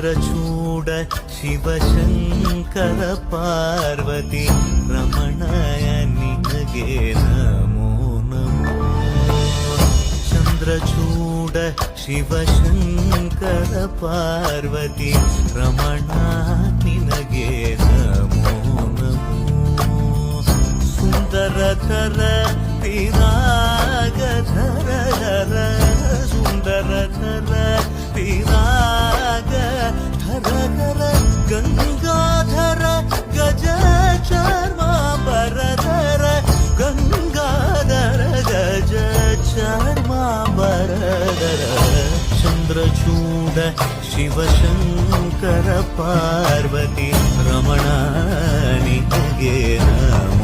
ಚಂದ್ರಚೂಡ ಶಿವಶಂಕರ ಪಾರ್ವತಿ ರಮಣಯ ನಿನಗೆ ನಮೋ ನಮೋ. ಚಂದ್ರಚೂಡ ಶಿವಶಂಕರ ಪಾರ್ವತಿ ರಮಣ ನಿನಗೆ ನಮೋ ನಮೋ. ಸುಂದರಧರ ವಿರಾಗಧರ ಧರ ಸುಂದರಧರ ವಿರಾಗ ಧರ ಧರ ಗಂಗಾಧರ ಗಜ ಚರ್ಮಾಂಬರಧರ ಗಂಗಾಧರ ಗಜ ಚರ್ಮಾಂಬರಧರ. ಚಂದ್ರಚೂಡ ಶಿವಶಂಕರ ಪಾರ್ವತಿ ರಮಣ ನಿನಗೆ ನಮೋ.